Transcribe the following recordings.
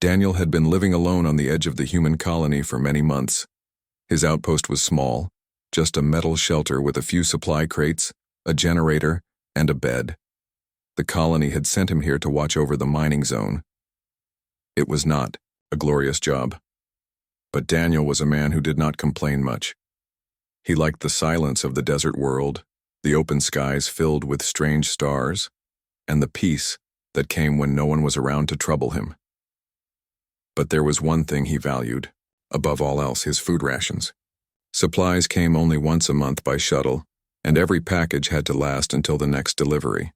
Daniel had been living alone on the edge of the human colony for many months. His outpost was small, just a metal shelter with a few supply crates, a generator, and a bed. The colony had sent him here to watch over the mining zone. It was not a glorious job. But Daniel was a man who did not complain much. He liked the silence of the desert world, the open skies filled with strange stars, and the peace that came when no one was around to trouble him. But there was one thing he valued, above all else: his food rations. Supplies came only once a month by shuttle, and every package had to last until the next delivery.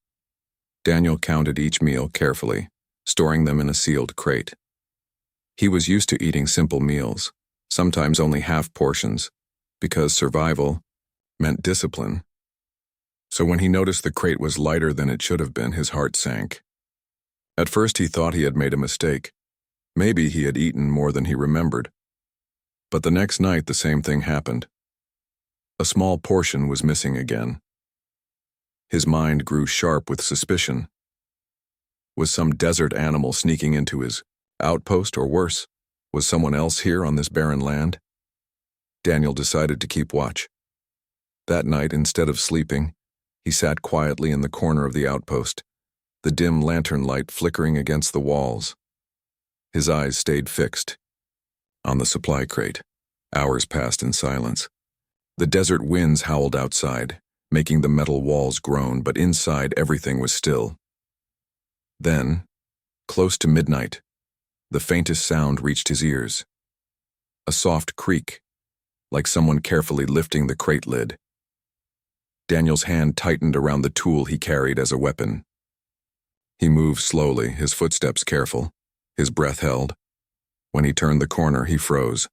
Daniel counted each meal carefully, storing them in a sealed crate. He was used to eating simple meals, sometimes only half portions, because survival meant discipline. So when he noticed the crate was lighter than it should have been, his heart sank. At first he thought he had made a mistake. Maybe he had eaten more than he remembered. But the next night the same thing happened. A small portion was missing again. His mind grew sharp with suspicion. Was some desert animal sneaking into his outpost, or worse, was someone else here on this barren land? Daniel decided to keep watch. That night, instead of sleeping, he sat quietly in the corner of the outpost, the dim lantern light flickering against the walls. His eyes stayed fixed on the supply crate. Hours passed in silence. The desert winds howled outside, making the metal walls groan, but inside everything was still. Then, close to midnight, the faintest sound reached his ears. A soft creak, like someone carefully lifting the crate lid. Daniel's hand tightened around the tool he carried as a weapon. He moved slowly, his footsteps careful, his breath held. When he turned the corner, he froze.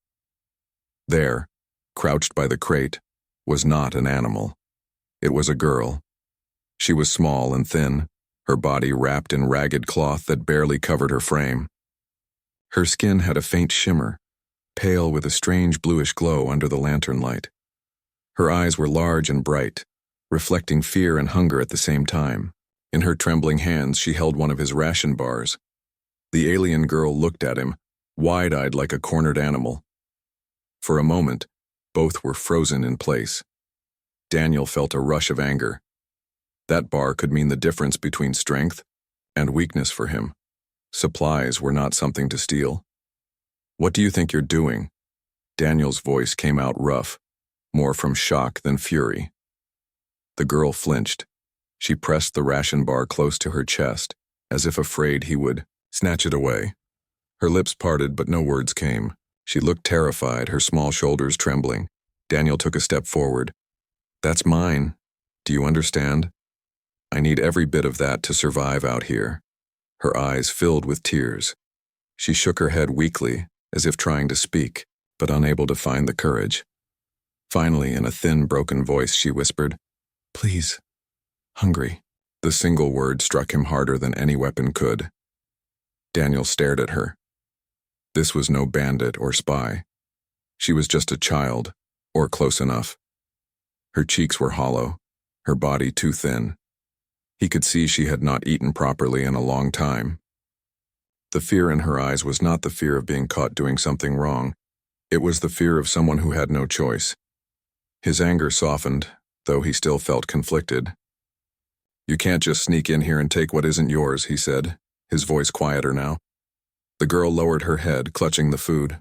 There, crouched by the crate, was not an animal. It was a girl. She was small and thin, her body wrapped in ragged cloth that barely covered her frame. Her skin had a faint shimmer, pale with a strange bluish glow under the lantern light. Her eyes were large and bright, reflecting fear and hunger at the same time. In her trembling hands, she held one of his ration bars. The alien girl looked at him, wide-eyed like a cornered animal. For a moment, both were frozen in place. Daniel felt a rush of anger. That bar could mean the difference between strength and weakness for him. Supplies were not something to steal. "What do you think you're doing?" Daniel's voice came out rough, more from shock than fury. The girl flinched. She pressed the ration bar close to her chest, as if afraid he would snatch it away. Her lips parted, but no words came. She looked terrified, her small shoulders trembling. Daniel took a step forward. "That's mine. Do you understand? I need every bit of that to survive out here." Her eyes filled with tears. She shook her head weakly, as if trying to speak, but unable to find the courage. Finally, in a thin, broken voice, she whispered, "Please, hungry." The single word struck him harder than any weapon could. Daniel stared at her. This was no bandit or spy. She was just a child, or close enough. Her cheeks were hollow, her body too thin. He could see she had not eaten properly in a long time. The fear in her eyes was not the fear of being caught doing something wrong. It was the fear of someone who had no choice. His anger softened, though he still felt conflicted. "You can't just sneak in here and take what isn't yours," he said, his voice quieter now. The girl lowered her head, clutching the food.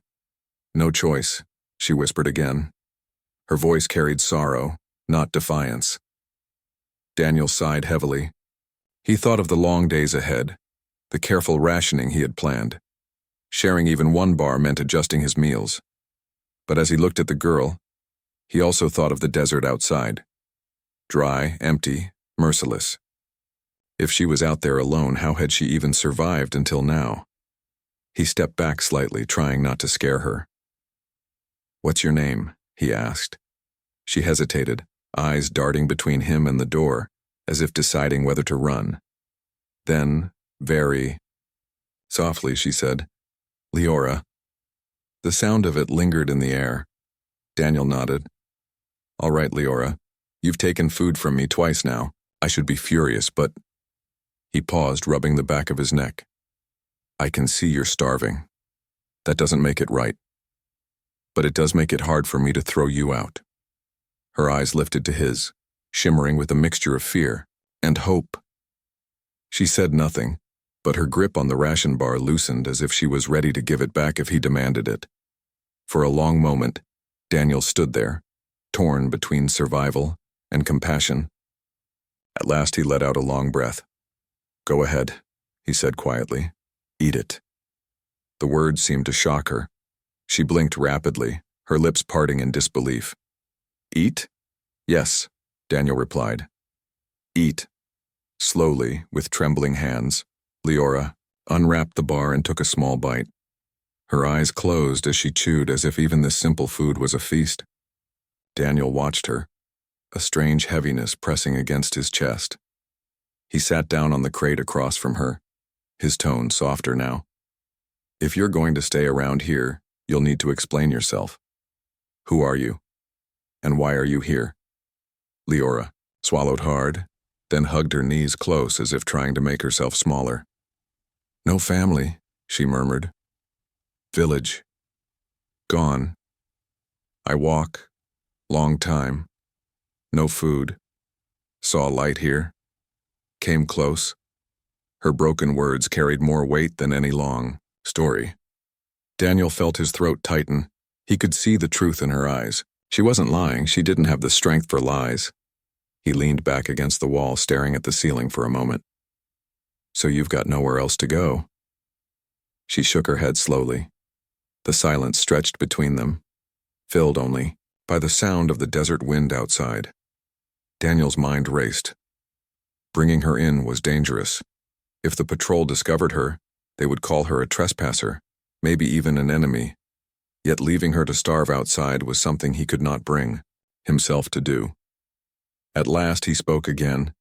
"No choice," she whispered again. Her voice carried sorrow, not defiance. Daniel sighed heavily. He thought of the long days ahead, the careful rationing he had planned. Sharing even one bar meant adjusting his meals. But as he looked at the girl, he also thought of the desert outside. Dry, empty, merciless. If she was out there alone, how had she even survived until now? He stepped back slightly, trying not to scare her. "What's your name?" he asked. She hesitated, eyes darting between him and the door, as if deciding whether to run. Then, very softly, she said, "Leora." The sound of it lingered in the air. Daniel nodded. "All right, Leora. You've taken food from me twice now. I should be furious, but..." He paused, rubbing the back of his neck. I can see you're starving. That doesn't make it right. But it does make it hard for me to throw you out." Her eyes lifted to his, shimmering with a mixture of fear and hope. She said nothing, but her grip on the ration bar loosened as if she was ready to give it back if he demanded it. For a long moment, Daniel stood there, torn between survival and compassion. At last he let out a long breath. "Go ahead," he said quietly. "Eat it." The words seemed to shock her. She blinked rapidly, her lips parting in disbelief. "Eat?" "Yes," Daniel replied. "Eat." Slowly, with trembling hands, Leora unwrapped the bar and took a small bite. Her eyes closed as she chewed as if even this simple food was a feast. Daniel watched her, a strange heaviness pressing against his chest. He sat down on the crate across from her, his tone softer now. "If you're going to stay around here, you'll need to explain yourself. Who are you? And why are you here?" Leora swallowed hard, then hugged her knees close as if trying to make herself smaller. "No family," she murmured. "Village. Gone. I walk. Long time. No food. Saw light here. Came close." Her broken words carried more weight than any long story. Daniel felt his throat tighten. He could see the truth in her eyes. She wasn't lying. She didn't have the strength for lies. He leaned back against the wall, staring at the ceiling for a moment. "So you've got nowhere else to go?" She shook her head slowly. The silence stretched between them, filled only by the sound of the desert wind outside. Daniel's mind raced. Bringing her in was dangerous. If the patrol discovered her, they would call her a trespasser, maybe even an enemy. Yet leaving her to starve outside was something he could not bring himself to do. At last he spoke again,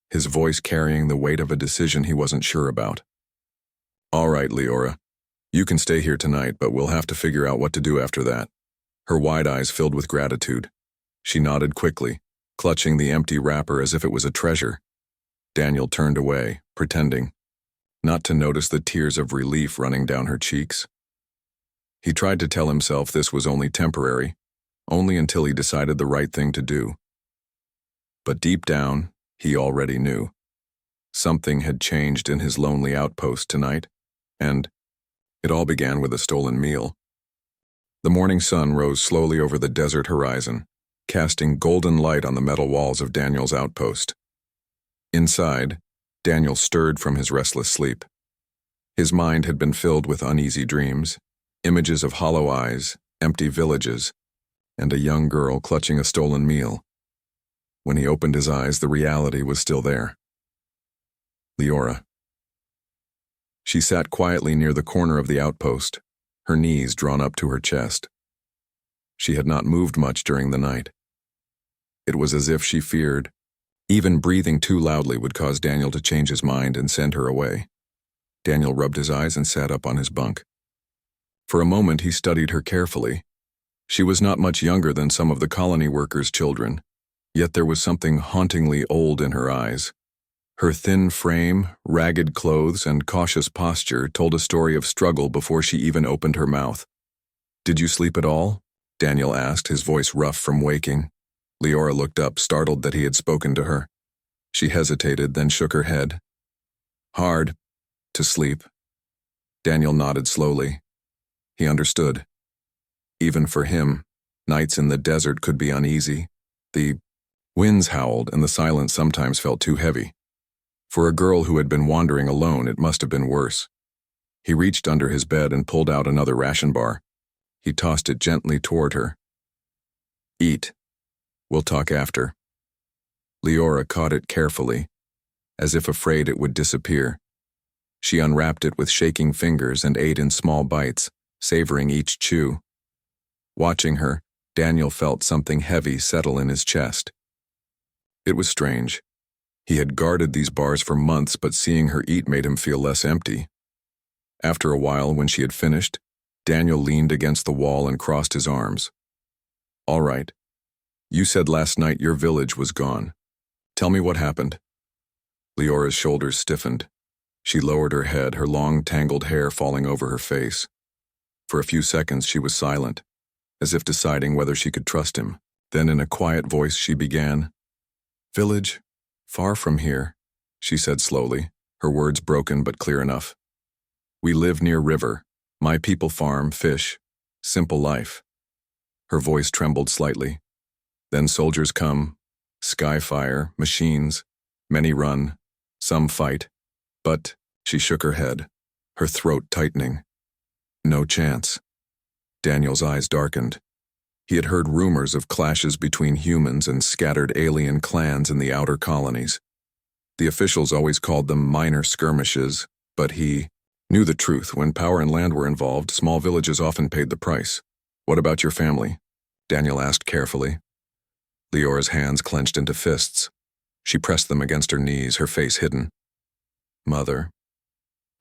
his voice carrying the weight of a decision he wasn't sure about. "All right, Leora. You can stay here tonight, but we'll have to figure out what to do after that." Her wide eyes filled with gratitude. She nodded quickly, clutching the empty wrapper as if it was a treasure. Daniel turned away, pretending not to notice the tears of relief running down her cheeks. He tried to tell himself this was only temporary, only until he decided the right thing to do. But deep down, he already knew. Something had changed in his lonely outpost tonight, and it all began with a stolen meal. The morning sun rose slowly over the desert horizon, casting golden light on the metal walls of Daniel's outpost. Inside, Daniel stirred from his restless sleep. His mind had been filled with uneasy dreams, images of hollow eyes, empty villages, and a young girl clutching a stolen meal. When he opened his eyes, the reality was still there. Leora. She sat quietly near the corner of the outpost, her knees drawn up to her chest. She had not moved much during the night. It was as if she feared even breathing too loudly would cause Daniel to change his mind and send her away. Daniel rubbed his eyes and sat up on his bunk. For a moment he studied her carefully. She was not much younger than some of the colony workers' children, yet there was something hauntingly old in her eyes. Her thin frame, ragged clothes, and cautious posture told a story of struggle before she even opened her mouth. "Did you sleep at all?" Daniel asked, his voice rough from waking. Leora looked up, startled that he had spoken to her. She hesitated, then shook her head. "Hard to sleep." Daniel nodded slowly. He understood. Even for him, nights in the desert could be uneasy. The winds howled, and the silence sometimes felt too heavy. For a girl who had been wandering alone, it must have been worse. He reached under his bed and pulled out another ration bar. He tossed it gently toward her. "Eat. We'll talk after." Leora caught it carefully, as if afraid it would disappear. She unwrapped it with shaking fingers and ate in small bites, savoring each chew. Watching her, Daniel felt something heavy settle in his chest. It was strange. He had guarded these bars for months, but seeing her eat made him feel less empty. After a while, when she had finished, Daniel leaned against the wall and crossed his arms. "All right. You said last night your village was gone. Tell me what happened." Leora's shoulders stiffened. She lowered her head, her long, tangled hair falling over her face. For a few seconds she was silent, as if deciding whether she could trust him. Then in a quiet voice she began, "Village, far from here," she said slowly, her words broken but clear enough. "We live near river. My people farm, fish. Simple life." Her voice trembled slightly. "Then soldiers come, sky fire, machines. Many run, some fight. But," she shook her head, her throat tightening. "No chance." Daniel's eyes darkened. He had heard rumors of clashes between humans and scattered alien clans in the outer colonies. The officials always called them minor skirmishes, but he knew the truth. When power and land were involved, small villages often paid the price. "What about your family?" Daniel asked carefully. Leora's hands clenched into fists. She pressed them against her knees, her face hidden. "Mother,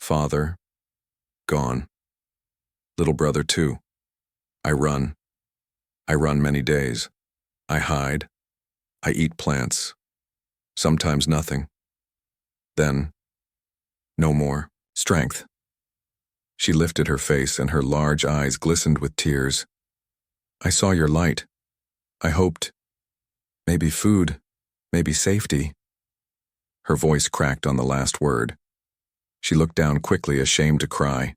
father, gone. Little brother too. I run. I run many days. I hide. I eat plants. Sometimes nothing. Then, no more. Strength." She lifted her face and her large eyes glistened with tears. "I saw your light. I hoped. Maybe food. Maybe safety." Her voice cracked on the last word. She looked down quickly, ashamed to cry.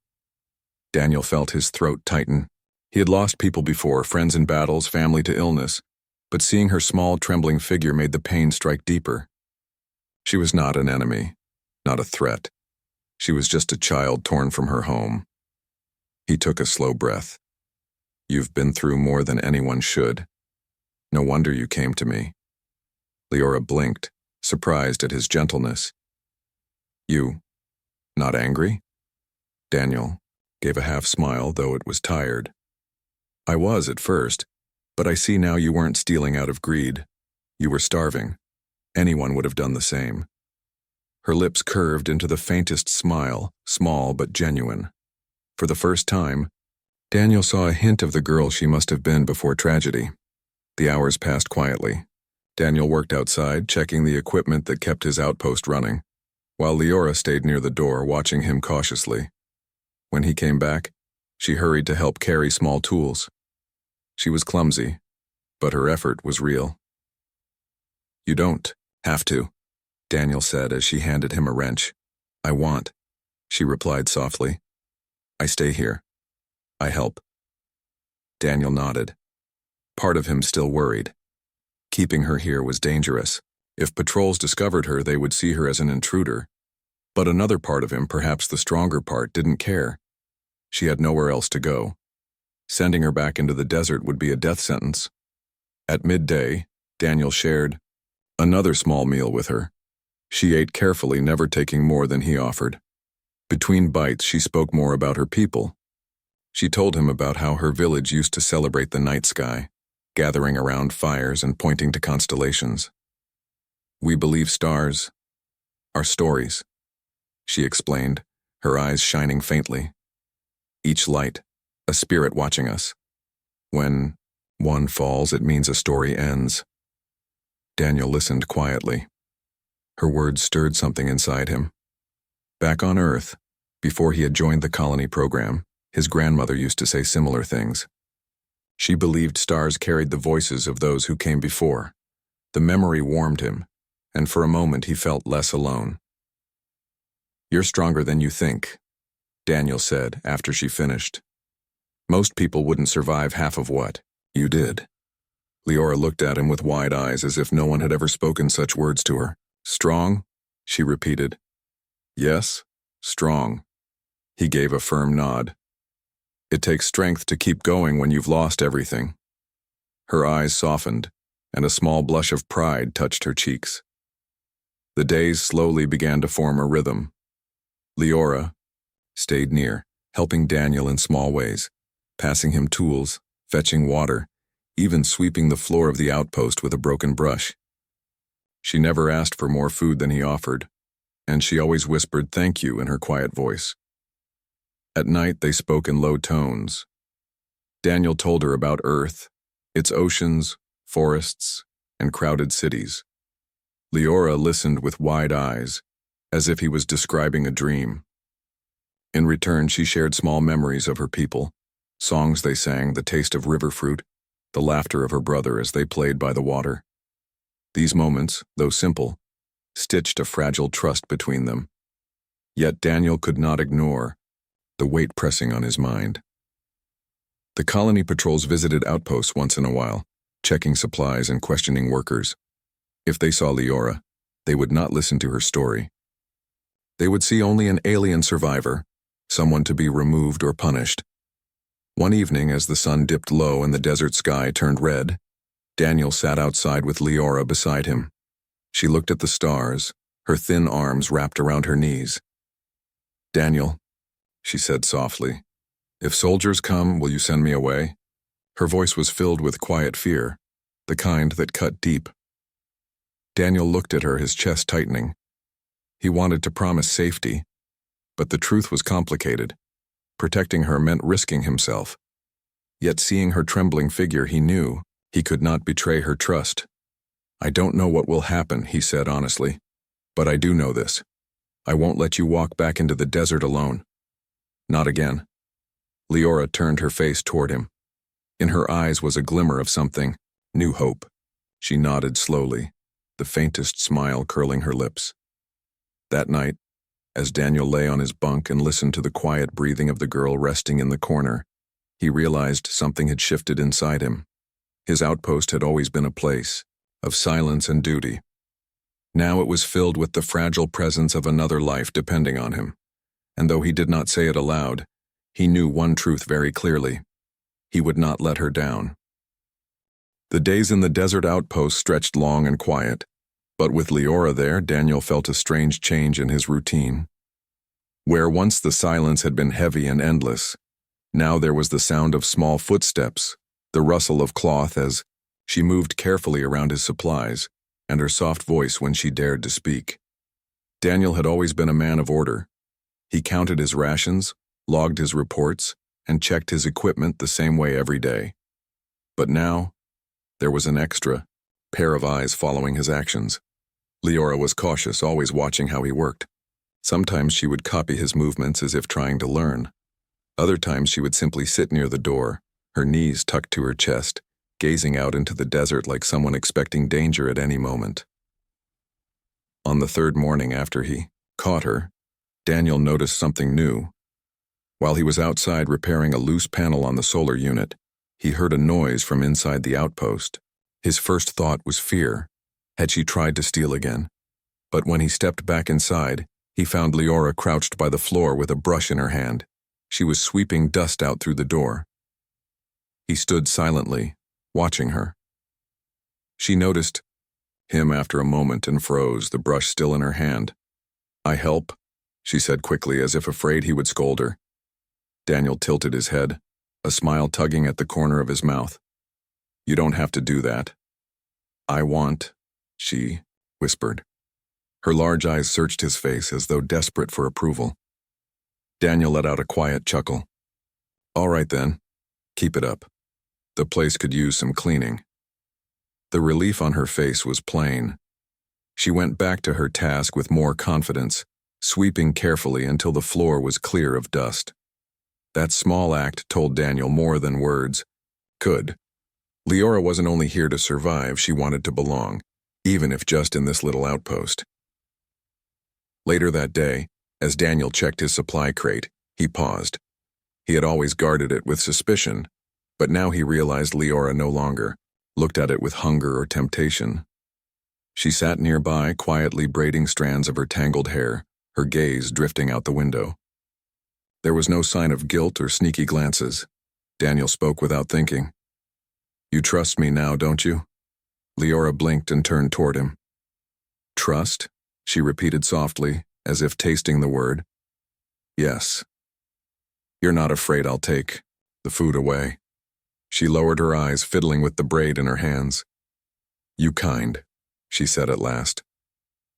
Daniel felt his throat tighten. He had lost people before, friends in battles, family to illness, but seeing her small, trembling figure made the pain strike deeper. She was not an enemy, not a threat. She was just a child torn from her home. He took a slow breath. "You've been through more than anyone should. No wonder you came to me." Leora blinked, surprised at his gentleness. "You, not angry?" Daniel gave a half smile, though it was tired. "I was at first, but I see now you weren't stealing out of greed. You were starving. Anyone would have done the same." Her lips curved into the faintest smile, small but genuine. For the first time, Daniel saw a hint of the girl she must have been before tragedy. The hours passed quietly. Daniel worked outside, checking the equipment that kept his outpost running, while Leora stayed near the door, watching him cautiously. When he came back, she hurried to help carry small tools. She was clumsy, but her effort was real. "You don't have to," Daniel said as she handed him a wrench. "I want," she replied softly. "I stay here. I help." Daniel nodded. Part of him still worried. Keeping her here was dangerous. If patrols discovered her, they would see her as an intruder. But another part of him, perhaps the stronger part, didn't care. She had nowhere else to go. Sending her back into the desert would be a death sentence. At midday, Daniel shared another small meal with her. She ate carefully, never taking more than he offered. Between bites, she spoke more about her people. She told him about how her village used to celebrate the night sky, gathering around fires and pointing to constellations. "We believe stars are stories," she explained, her eyes shining faintly. "Each light, a spirit watching us. When one falls, it means a story ends." Daniel listened quietly. Her words stirred something inside him. Back on Earth, before he had joined the colony program, his grandmother used to say similar things. She believed stars carried the voices of those who came before. The memory warmed him, and for a moment he felt less alone. "You're stronger than you think," Daniel said after she finished. "Most people wouldn't survive half of what you did." Leora looked at him with wide eyes as if no one had ever spoken such words to her. "Strong?" she repeated. "Yes, strong." He gave a firm nod. "It takes strength to keep going when you've lost everything." Her eyes softened, and a small blush of pride touched her cheeks. The days slowly began to form a rhythm. Leora stayed near, helping Daniel in small ways, passing him tools, fetching water, even sweeping the floor of the outpost with a broken brush. She never asked for more food than he offered, and she always whispered thank you in her quiet voice. At night they spoke in low tones. Daniel told her about Earth, its oceans, forests, and crowded cities. Leora listened with wide eyes, as if he was describing a dream. In return, she shared small memories of her people, songs they sang, the taste of river fruit, the laughter of her brother as they played by the water. These moments, though simple, stitched a fragile trust between them. Yet Daniel could not ignore the weight pressing on his mind. The colony patrols visited outposts once in a while, checking supplies and questioning workers. If they saw Leora, they would not listen to her story. They would see only an alien survivor, someone to be removed or punished. One evening, as the sun dipped low and the desert sky turned red, Daniel sat outside with Leora beside him. She looked at the stars, her thin arms wrapped around her knees. "Daniel," she said softly, "if soldiers come, will you send me away?" Her voice was filled with quiet fear, the kind that cut deep. Daniel looked at her, his chest tightening. He wanted to promise safety, but the truth was complicated. Protecting her meant risking himself. Yet seeing her trembling figure, he knew he could not betray her trust. "I don't know what will happen," he said honestly, "but I do know this. I won't let you walk back into the desert alone. Not again." Leora turned her face toward him. In her eyes was a glimmer of something, new hope. She nodded slowly, the faintest smile curling her lips. That night, as Daniel lay on his bunk and listened to the quiet breathing of the girl resting in the corner, he realized something had shifted inside him. His outpost had always been a place of silence and duty. Now it was filled with the fragile presence of another life depending on him. And though he did not say it aloud, he knew one truth very clearly. He would not let her down. The days in the desert outpost stretched long and quiet, but with Leora there, Daniel felt a strange change in his routine. Where once the silence had been heavy and endless, now there was the sound of small footsteps, the rustle of cloth as she moved carefully around his supplies, and her soft voice when she dared to speak. Daniel had always been a man of order. He counted his rations, logged his reports, and checked his equipment the same way every day. But now, there was an extra pair of eyes following his actions. Leora was cautious, always watching how he worked. Sometimes she would copy his movements as if trying to learn. Other times she would simply sit near the door, her knees tucked to her chest, gazing out into the desert like someone expecting danger at any moment. On the third morning after he caught her, Daniel noticed something new. While he was outside repairing a loose panel on the solar unit, he heard a noise from inside the outpost. His first thought was fear. Had she tried to steal again? But when he stepped back inside, he found Leora crouched by the floor with a brush in her hand. She was sweeping dust out through the door. He stood silently, watching her. She noticed him after a moment and froze, the brush still in her hand. "I help," she said quickly, as if afraid he would scold her. Daniel tilted his head, a smile tugging at the corner of his mouth. "You don't have to do that." "I want," she whispered. Her large eyes searched his face as though desperate for approval. Daniel let out a quiet chuckle. "All right then, keep it up. The place could use some cleaning." The relief on her face was plain. She went back to her task with more confidence, sweeping carefully until the floor was clear of dust. That small act told Daniel more than words could. Leora wasn't only here to survive, she wanted to belong, even if just in this little outpost. Later that day, as Daniel checked his supply crate, he paused. He had always guarded it with suspicion, but now he realized Leora no longer looked at it with hunger or temptation. She sat nearby, quietly braiding strands of her tangled hair, her gaze drifting out the window. There was no sign of guilt or sneaky glances. Daniel spoke without thinking. "You trust me now, don't you?" Leora blinked and turned toward him. "Trust?" she repeated softly, as if tasting the word. "Yes. You're not afraid I'll take the food away?" She lowered her eyes, fiddling with the braid in her hands. "You kind," she said at last.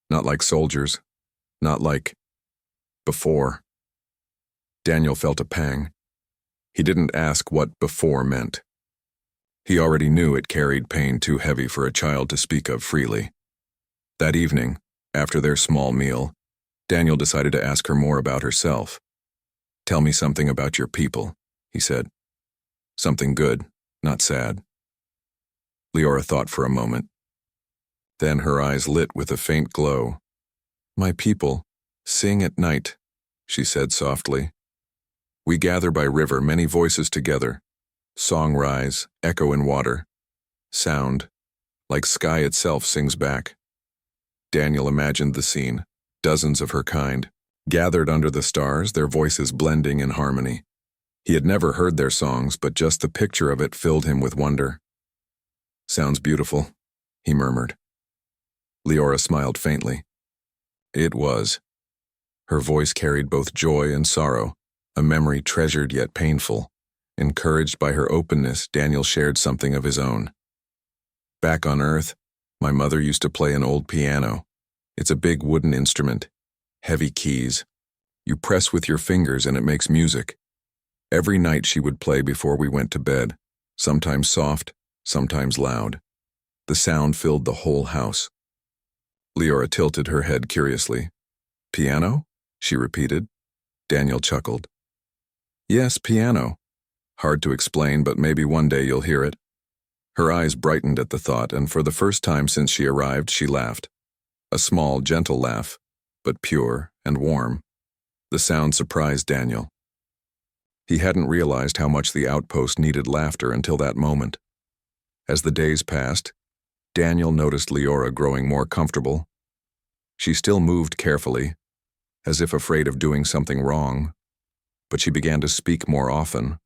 "Not like soldiers. Not like before." Daniel felt a pang. He didn't ask what before meant. He already knew it carried pain too heavy for a child to speak of freely. That evening, after their small meal, Daniel decided to ask her more about herself. "Tell me something about your people," he said. "Something good, not sad." Leora thought for a moment. Then her eyes lit with a faint glow. "My people sing at night," she said softly. "We gather by river, many voices together. Song rise, echo in water. Sound, like sky itself, sings back." Daniel imagined the scene, dozens of her kind, gathered under the stars, their voices blending in harmony. He had never heard their songs, but just the picture of it filled him with wonder. "Sounds beautiful," he murmured. Leora smiled faintly. It was. Her voice carried both joy and sorrow, a memory treasured yet painful. Encouraged by her openness, Daniel shared something of his own. "Back on Earth, my mother used to play an old piano. It's a big wooden instrument, heavy keys. You press with your fingers and it makes music. Every night she would play before we went to bed, sometimes soft, sometimes loud. The sound filled the whole house." Leora tilted her head curiously. "Piano?" she repeated. Daniel chuckled. "Yes, piano. Hard to explain, but maybe one day you'll hear it." Her eyes brightened at the thought, and for the first time since she arrived, she laughed. A small, gentle laugh, but pure and warm. The sound surprised Daniel. He hadn't realized how much the outpost needed laughter until that moment. As the days passed, Daniel noticed Leora growing more comfortable. She still moved carefully, as if afraid of doing something wrong, but she began to speak more often,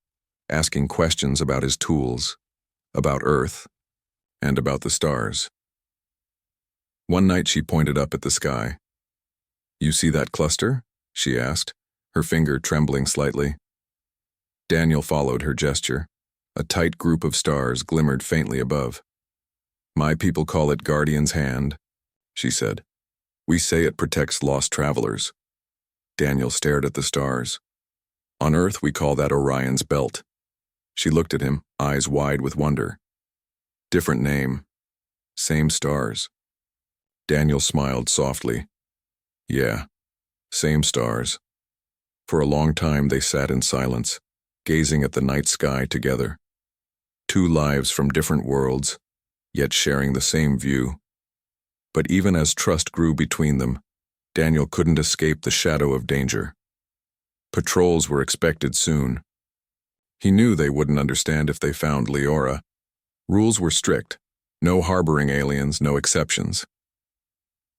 asking questions about his tools, about Earth, and about the stars. One night she pointed up at the sky. "You see that cluster?" she asked, her finger trembling slightly. Daniel followed her gesture. A tight group of stars glimmered faintly above. "My people call it Guardian's Hand," she said. "We say it protects lost travelers." Daniel stared at the stars. "On Earth we call that Orion's Belt." She looked at him, eyes wide with wonder. "Different name. Same stars." Daniel smiled softly. "Yeah, same stars." For a long time they sat in silence, gazing at the night sky together. Two lives from different worlds, yet sharing the same view. But even as trust grew between them, Daniel couldn't escape the shadow of danger. Patrols were expected soon. He knew they wouldn't understand if they found Leora. Rules were strict. No harboring aliens, no exceptions.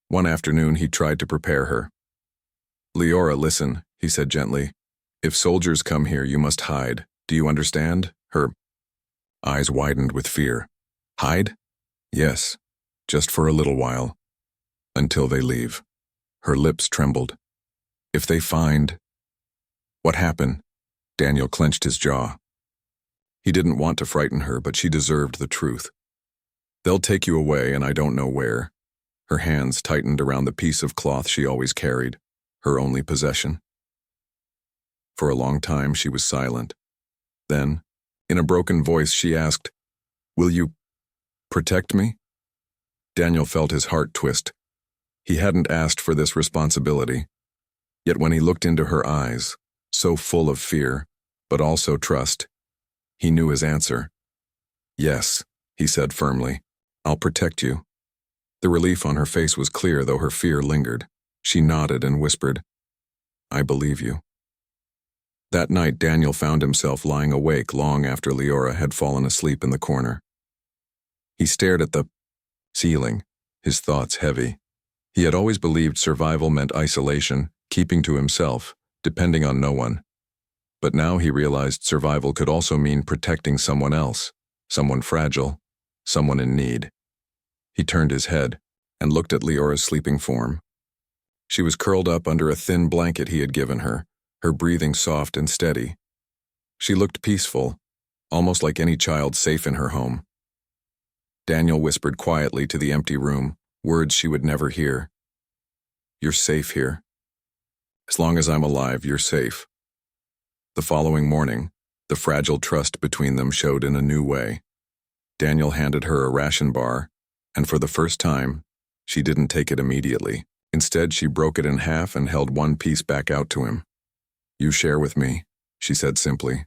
One afternoon he tried to prepare her. "Leora, listen," he said gently. "If soldiers come here, you must hide. Do you understand?" Her eyes widened with fear. "Hide?" "Yes, just for a little while. Until they leave." Her lips trembled. "If they find—" "What happened?" Daniel clenched his jaw. He didn't want to frighten her, but she deserved the truth. "They'll take you away, and I don't know where." Her hands tightened around the piece of cloth she always carried, her only possession. For a long time she was silent. Then, in a broken voice, she asked, "Will you protect me?" Daniel felt his heart twist. He hadn't asked for this responsibility. Yet when he looked into her eyes, so full of fear, but also trust, he knew his answer. "Yes," he said firmly, "I'll protect you." The relief on her face was clear, though her fear lingered. She nodded and whispered, "I believe you." That night, Daniel found himself lying awake long after Leora had fallen asleep in the corner. He stared at the ceiling, his thoughts heavy. He had always believed survival meant isolation, keeping to himself, depending on no one. But now he realized survival could also mean protecting someone else, someone fragile, someone in need. He turned his head and looked at Leora's sleeping form. She was curled up under a thin blanket he had given her, her breathing soft and steady. She looked peaceful, almost like any child safe in her home. Daniel whispered quietly to the empty room, words she would never hear. "You're safe here. As long as I'm alive, you're safe." The following morning, the fragile trust between them showed in a new way. Daniel handed her a ration bar, and for the first time, she didn't take it immediately. Instead, she broke it in half and held one piece back out to him. "You share with me," she said simply.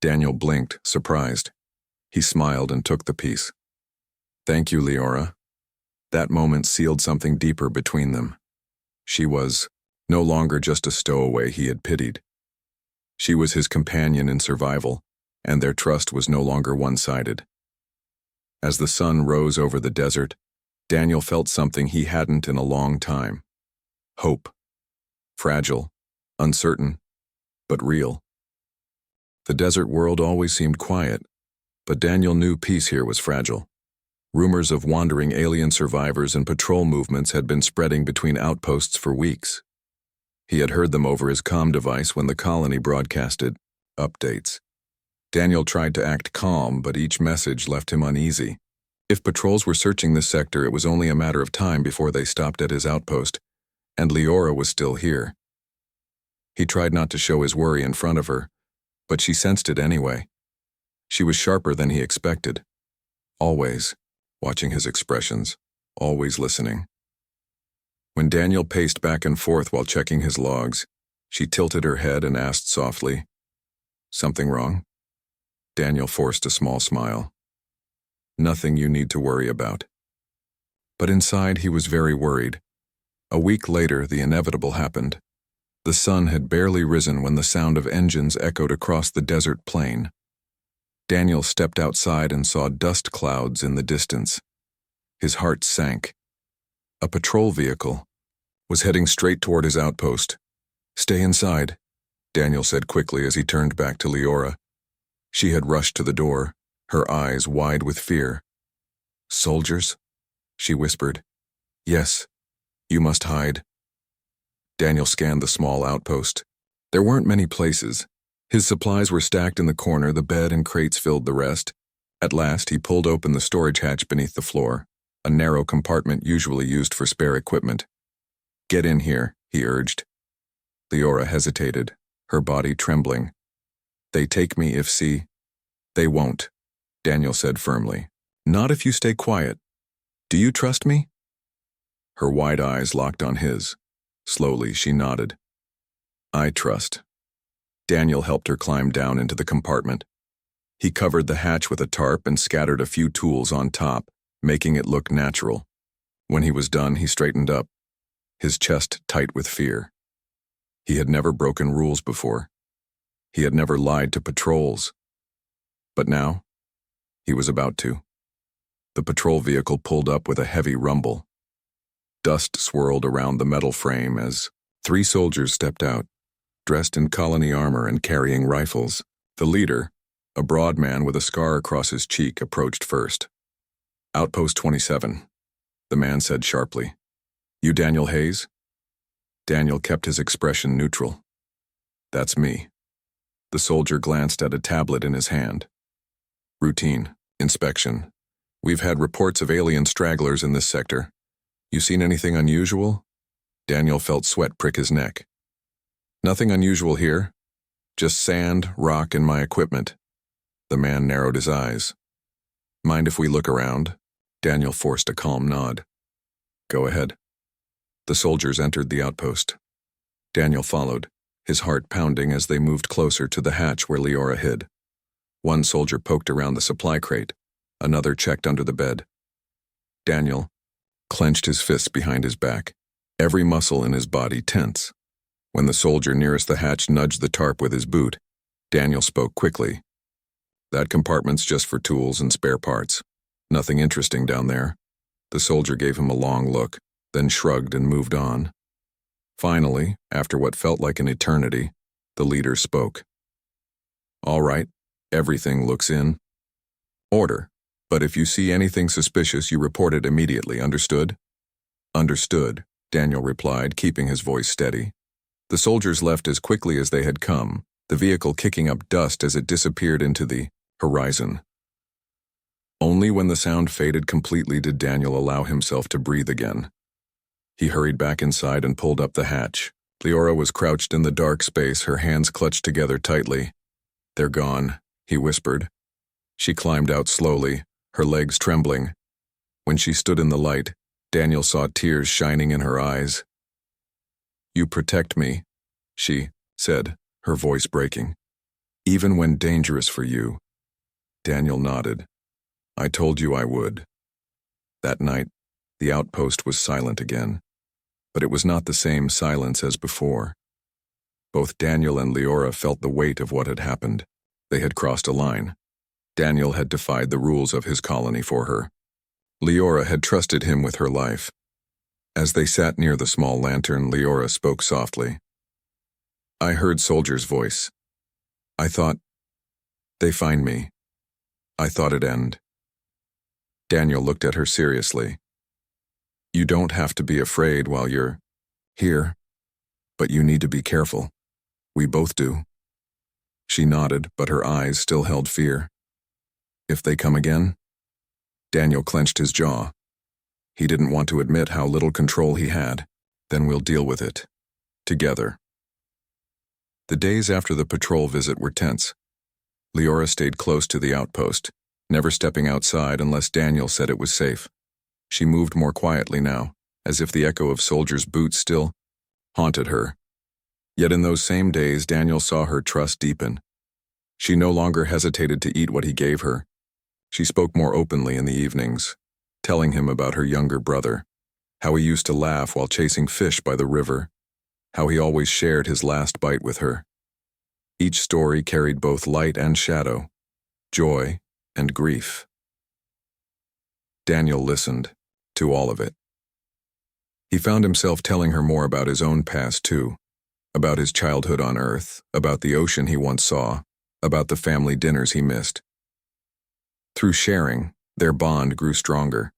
Daniel blinked, surprised. He smiled and took the piece. "Thank you, Leora." That moment sealed something deeper between them. She was no longer just a stowaway he had pitied. She was his companion in survival, and their trust was no longer one-sided. As the sun rose over the desert, Daniel felt something he hadn't in a long time. Hope. Fragile, uncertain, but real. The desert world always seemed quiet, but Daniel knew peace here was fragile. Rumors of wandering alien survivors and patrol movements had been spreading between outposts for weeks. He had heard them over his comm device when the colony broadcasted updates. Daniel tried to act calm, but each message left him uneasy. If patrols were searching this sector, it was only a matter of time before they stopped at his outpost, and Leora was still here. He tried not to show his worry in front of her, but she sensed it anyway. She was sharper than he expected. Always watching his expressions, always listening. When Daniel paced back and forth while checking his logs, she tilted her head and asked softly, "Something wrong?" Daniel forced a small smile. "Nothing you need to worry about." But inside he was very worried. A week later, the inevitable happened. The sun had barely risen when the sound of engines echoed across the desert plain. Daniel stepped outside and saw dust clouds in the distance. His heart sank. A patrol vehicle was heading straight toward his outpost. "Stay inside," Daniel said quickly as he turned back to Leora. She had rushed to the door, her eyes wide with fear. "Soldiers?" she whispered. "Yes, you must hide." Daniel scanned the small outpost. There weren't many places. His supplies were stacked in the corner, the bed and crates filled the rest. At last, he pulled open the storage hatch beneath the floor, a narrow compartment usually used for spare equipment. "Get in here," he urged. Leora hesitated, her body trembling. "They take me if see." "They won't," Daniel said firmly. "Not if you stay quiet. Do you trust me?" Her wide eyes locked on his. Slowly, she nodded. "I trust." Daniel helped her climb down into the compartment. He covered the hatch with a tarp and scattered a few tools on top, making it look natural. When he was done, he straightened up, his chest tight with fear. He had never broken rules before. He had never lied to patrols. But now, he was about to. The patrol vehicle pulled up with a heavy rumble. Dust swirled around the metal frame as 3 soldiers stepped out, dressed in colony armor and carrying rifles. The leader, a broad man with a scar across his cheek, approached first. "Outpost 27, the man said sharply. "You Daniel Hayes?" Daniel kept his expression neutral. "That's me." The soldier glanced at a tablet in his hand. "Routine, inspection. We've had reports of alien stragglers in this sector. You seen anything unusual?" Daniel felt sweat prick his neck. "Nothing unusual here. Just sand, rock, and my equipment." The man narrowed his eyes. "Mind if we look around?" Daniel forced a calm nod. "Go ahead." The soldiers entered the outpost. Daniel followed, his heart pounding as they moved closer to the hatch where Leora hid. One soldier poked around the supply crate. Another checked under the bed. Daniel clenched his fists behind his back, every muscle in his body tense. When the soldier nearest the hatch nudged the tarp with his boot, Daniel spoke quickly. "That compartment's just for tools and spare parts. Nothing interesting down there." The soldier gave him a long look, then shrugged and moved on. Finally, after what felt like an eternity, the leader spoke. "All right, everything looks in order, but if you see anything suspicious, you report it immediately, understood?" "Understood," Daniel replied, keeping his voice steady. The soldiers left as quickly as they had come, the vehicle kicking up dust as it disappeared into the horizon. Only when the sound faded completely did Daniel allow himself to breathe again. He hurried back inside and pulled up the hatch. Leora was crouched in the dark space, her hands clutched together tightly. "They're gone," he whispered. She climbed out slowly, her legs trembling. When she stood in the light, Daniel saw tears shining in her eyes. "You protect me," she said, her voice breaking. "Even when dangerous for you." Daniel nodded. "I told you I would." That night, the outpost was silent again, but it was not the same silence as before. Both Daniel and Leora felt the weight of what had happened. They had crossed a line. Daniel had defied the rules of his colony for her. Leora had trusted him with her life. As they sat near the small lantern, Leora spoke softly. "I heard Soldier's voice. I thought, they find me. I thought it'd end." Daniel looked at her seriously. "You don't have to be afraid while you're here, but you need to be careful. We both do." She nodded, but her eyes still held fear. "If they come again?" Daniel clenched his jaw. He didn't want to admit how little control he had. "Then we'll deal with it. Together." The days after the patrol visit were tense. Leora stayed close to the outpost, never stepping outside unless Daniel said it was safe. She moved more quietly now, as if the echo of Soldier's boots still haunted her. Yet in those same days, Daniel saw her trust deepen. She no longer hesitated to eat what he gave her. She spoke more openly in the evenings, telling him about her younger brother, how he used to laugh while chasing fish by the river, how he always shared his last bite with her. Each story carried both light and shadow, joy and grief. Daniel listened to all of it. He found himself telling her more about his own past too, about his childhood on Earth, about the ocean he once saw, about the family dinners he missed. Through sharing, their bond grew stronger.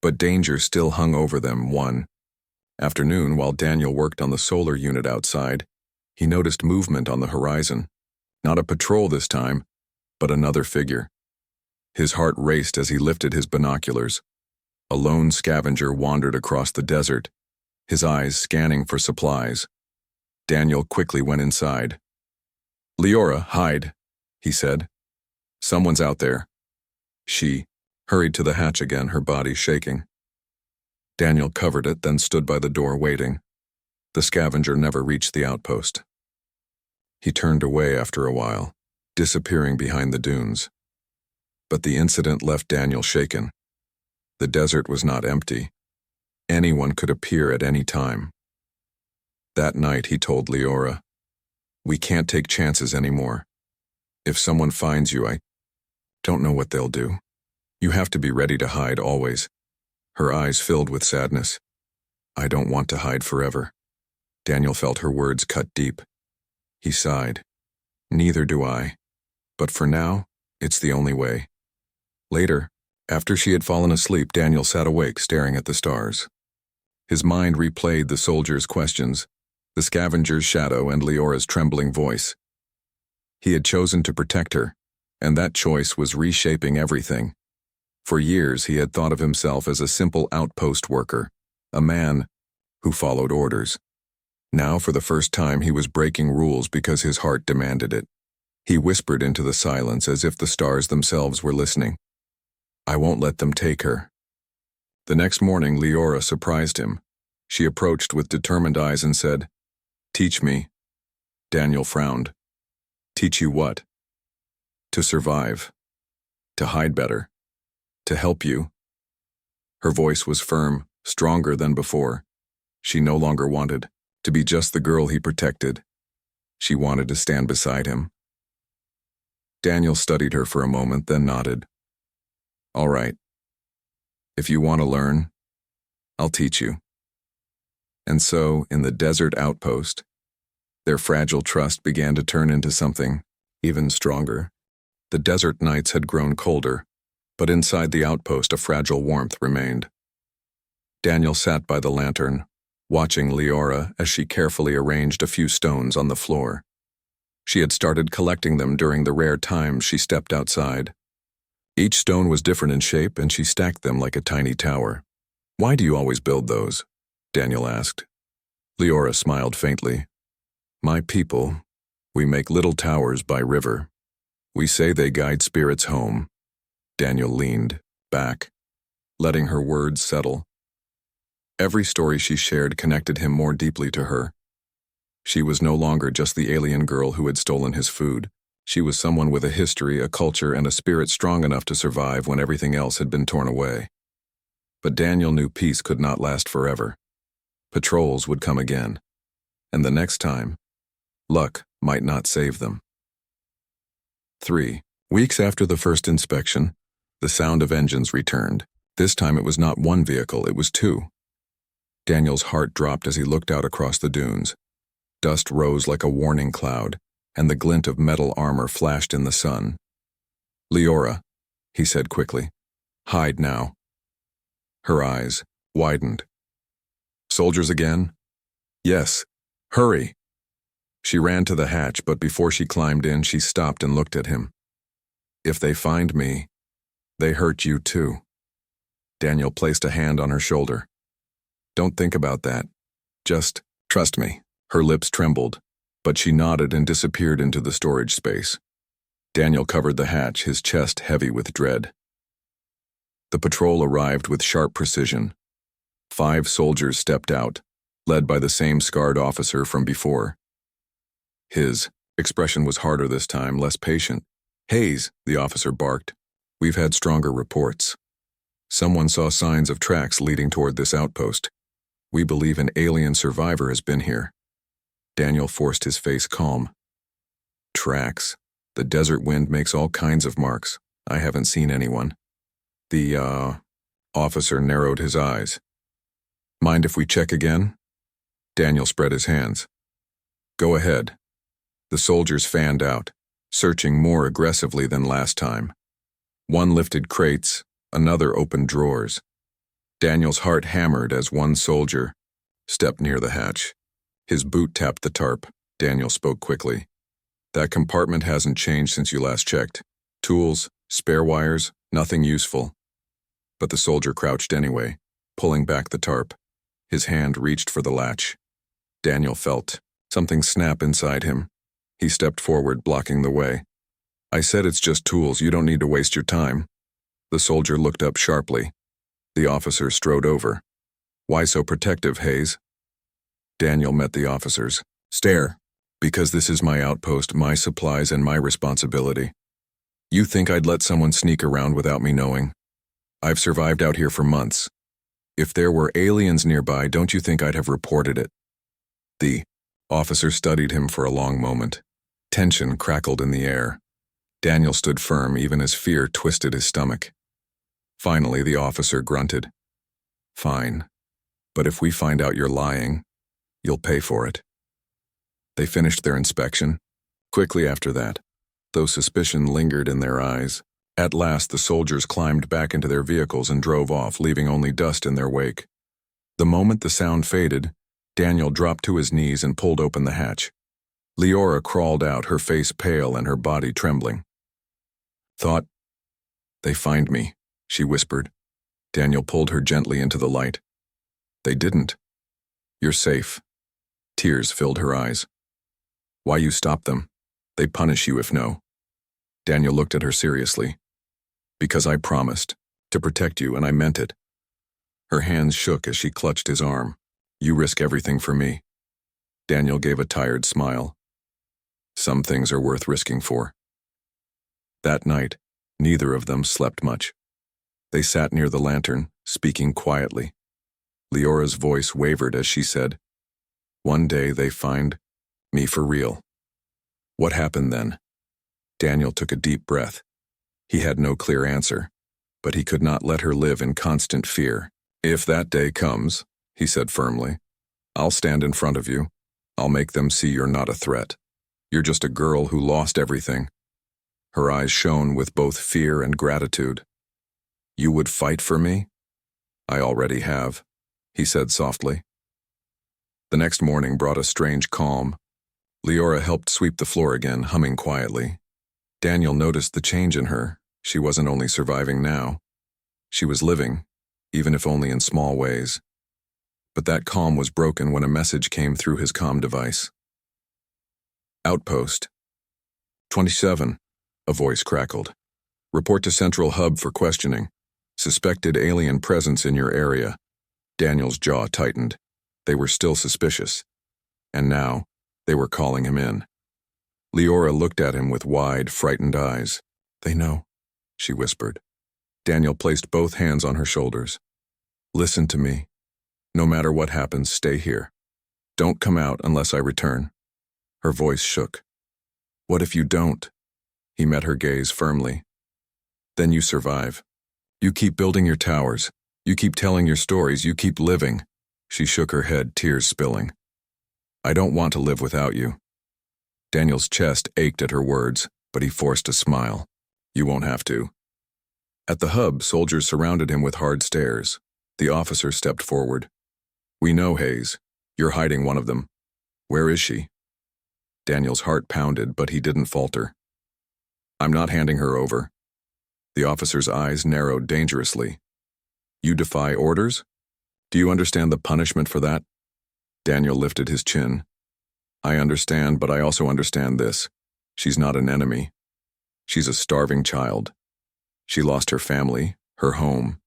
But danger still hung over them one afternoon while Daniel worked on the solar unit outside. He noticed movement on the horizon. Not a patrol this time, but another figure. His heart raced as he lifted his binoculars. A lone scavenger wandered across the desert, his eyes scanning for supplies. Daniel quickly went inside. "Leora, hide," he said. "Someone's out there." She hurried to the hatch again, her body shaking. Daniel covered it, then stood by the door waiting. The scavenger never reached the outpost. He turned away after a while, disappearing behind the dunes. But the incident left Daniel shaken. The desert was not empty. Anyone could appear at any time. That night he told Leora, "We can't take chances anymore. If someone finds you, I don't know what they'll do. You have to be ready to hide always." Her eyes filled with sadness. "I don't want to hide forever." Daniel felt her words cut deep. He sighed. "Neither do I. But for now, it's the only way." Later, after she had fallen asleep, Daniel sat awake staring at the stars. His mind replayed the soldier's questions, the scavenger's shadow, and Leora's trembling voice. He had chosen to protect her, and that choice was reshaping everything. For years he had thought of himself as a simple outpost worker, a man who followed orders. Now for the first time he was breaking rules because his heart demanded it. He whispered into the silence as if the stars themselves were listening. "I won't let them take her." The next morning Leora surprised him. She approached with determined eyes and said, "Teach me." Daniel frowned. "Teach you what?" "To survive. To hide better. To help you." Her voice was firm, stronger than before. She no longer wanted to be just the girl he protected. She wanted to stand beside him. Daniel studied her for a moment, then nodded. "All right. If you want to learn, I'll teach you." And so, in the desert outpost, their fragile trust began to turn into something even stronger. The desert nights had grown colder, but inside the outpost a fragile warmth remained. Daniel sat by the lantern, watching Leora as she carefully arranged a few stones on the floor. She had started collecting them during the rare times she stepped outside. Each stone was different in shape, and she stacked them like a tiny tower. "Why do you always build those?" Daniel asked. Leora smiled faintly. "My people, we make little towers by river. We say they guide spirits home." Daniel leaned back, letting her words settle. Every story she shared connected him more deeply to her. She was no longer just the alien girl who had stolen his food. She was someone with a history, a culture, and a spirit strong enough to survive when everything else had been torn away. But Daniel knew peace could not last forever. Patrols would come again. And the next time, luck might not save them. 3 weeks after the first inspection, the sound of engines returned. This time it was not one vehicle, it was 2. Daniel's heart dropped as he looked out across the dunes. Dust rose like a warning cloud, and the glint of metal armor flashed in the sun. "Leora," he said quickly. "Hide now." Her eyes widened. "Soldiers again?" "Yes. Hurry." She ran to the hatch, but before she climbed in, she stopped and looked at him. "If they find me, they hurt you too." Daniel placed a hand on her shoulder. "Don't think about that. Just trust me." Her lips trembled, but she nodded and disappeared into the storage space. Daniel covered the hatch, his chest heavy with dread. The patrol arrived with sharp precision. 5 soldiers stepped out, led by the same scarred officer from before. His expression was harder this time, less patient. "Hayes," the officer barked. "We've had stronger reports. Someone saw signs of tracks leading toward this outpost. We believe an alien survivor has been here." Daniel forced his face calm. "Tracks. The desert wind makes all kinds of marks. I haven't seen anyone." The officer narrowed his eyes. "Mind if we check again?" Daniel spread his hands. "Go ahead." The soldiers fanned out, searching more aggressively than last time. One lifted crates, another opened drawers. Daniel's heart hammered as one soldier stepped near the hatch. His boot tapped the tarp. Daniel spoke quickly. "That compartment hasn't changed since you last checked. Tools, spare wires, nothing useful." But the soldier crouched anyway, pulling back the tarp. His hand reached for the latch. Daniel felt something snap inside him. He stepped forward, blocking the way. "I said it's just tools. You don't need to waste your time." The soldier looked up sharply. The officer strode over. "Why so protective, Hayes?" Daniel met the officer's stare. "Because this is my outpost, my supplies, and my responsibility. You think I'd let someone sneak around without me knowing? I've survived out here for months. If there were aliens nearby, don't you think I'd have reported it?" The officer studied him for a long moment. Tension crackled in the air. Daniel stood firm even as fear twisted his stomach. Finally, the officer grunted. "Fine. But if we find out you're lying, you'll pay for it." They finished their inspection. Quickly after that, though suspicion lingered in their eyes, at last the soldiers climbed back into their vehicles and drove off, leaving only dust in their wake. The moment the sound faded, Daniel dropped to his knees and pulled open the hatch. Leora crawled out, her face pale and her body trembling. "Thought they find me," she whispered. Daniel pulled her gently into the light. "They didn't. You're safe." Tears filled her eyes. "Why you stop them? They punish you if no." Daniel looked at her seriously. "Because I promised to protect you, and I meant it." Her hands shook as she clutched his arm. "You risk everything for me." Daniel gave a tired smile. "Some things are worth risking for." That night, neither of them slept much. They sat near the lantern, speaking quietly. Leora's voice wavered as she said, "One day they find me for real." What happened then? Daniel took a deep breath. He had no clear answer, but he could not let her live in constant fear. "If that day comes," he said firmly, "I'll stand in front of you. I'll make them see you're not a threat. You're just a girl who lost everything." Her eyes shone with both fear and gratitude. "You would fight for me?" "I already have," he said softly. The next morning brought a strange calm. Leora helped sweep the floor again, humming quietly. Daniel noticed the change in her. She wasn't only surviving now. She was living, even if only in small ways. But that calm was broken when a message came through his comm device. "Outpost 27, a voice crackled. "Report to Central Hub for questioning. Suspected alien presence in your area. Daniel's jaw tightened. They were still suspicious. And now, they were calling him in. Leora looked at him with wide, frightened eyes. "They know," she whispered. Daniel placed both hands on her shoulders. "Listen to me. No matter what happens, stay here. Don't come out unless I return." Her voice shook. "What if you don't?" He met her gaze firmly. "Then you survive. You keep building your towers. You keep telling your stories. You keep living." She shook her head, tears spilling. "I don't want to live without you." Daniel's chest ached at her words, but he forced a smile. "You won't have to." At the hub, soldiers surrounded him with hard stares. The officer stepped forward. "We know, Hayes. You're hiding one of them. Where is she?" Daniel's heart pounded, but he didn't falter. "I'm not handing her over." The officer's eyes narrowed dangerously. "You defy orders? Do you understand the punishment for that?" Daniel lifted his chin. "I understand, but I also understand this. She's not an enemy. She's a starving child. She lost her family, her home.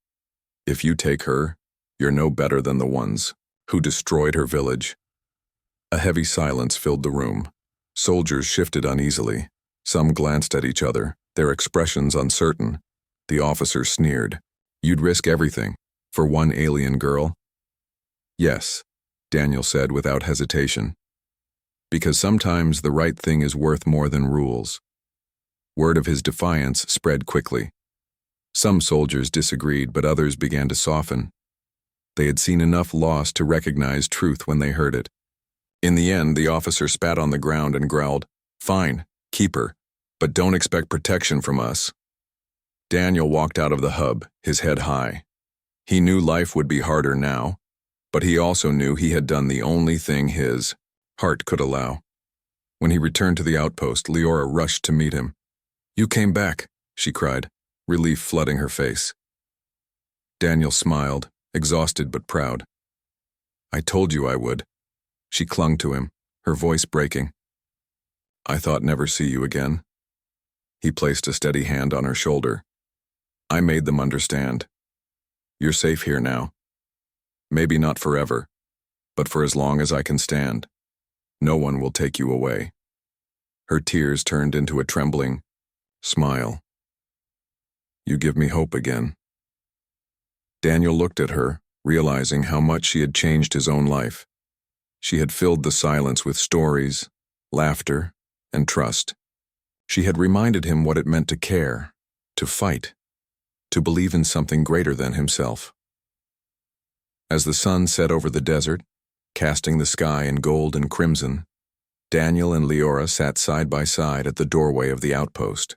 If you take her, you're no better than the ones who destroyed her village." A heavy silence filled the room. Soldiers shifted uneasily. Some glanced at each other, their expressions uncertain. The officer sneered. "You'd risk everything for one alien girl?" "Yes," Daniel said without hesitation. "Because sometimes the right thing is worth more than rules." Word of his defiance spread quickly. Some soldiers disagreed, but others began to soften. They had seen enough loss to recognize truth when they heard it. In the end, the officer spat on the ground and growled, "Fine, keep her, but don't expect protection from us." Daniel walked out of the hub, his head high. He knew life would be harder now, but he also knew he had done the only thing his heart could allow. When he returned to the outpost, Leora rushed to meet him. "You came back," she cried, relief flooding her face. Daniel smiled, exhausted but proud. "I told you I would." She clung to him, her voice breaking. "I thought never see you again." He placed a steady hand on her shoulder. "I made them understand. You're safe here now. Maybe not forever, but for as long as I can stand. No one will take you away." Her tears turned into a trembling smile. "You give me hope again." Daniel looked at her, realizing how much she had changed his own life. She had filled the silence with stories, laughter, and trust. She had reminded him what it meant to care, to fight, to believe in something greater than himself. As the sun set over the desert, casting the sky in gold and crimson, Daniel and Leora sat side by side at the doorway of the outpost.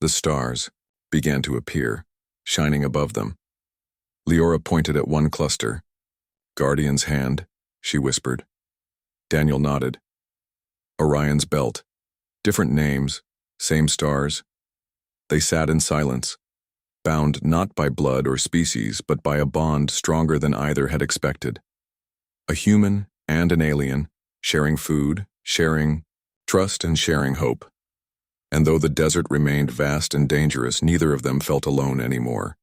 The stars began to appear, shining above them. Leora pointed at one cluster. "Guardian's hand," she whispered. Daniel nodded. "Orion's belt. Different names, same stars." They sat in silence, bound not by blood or species, but by a bond stronger than either had expected. A human and an alien, sharing food, sharing trust, and sharing hope. And though the desert remained vast and dangerous, neither of them felt alone anymore.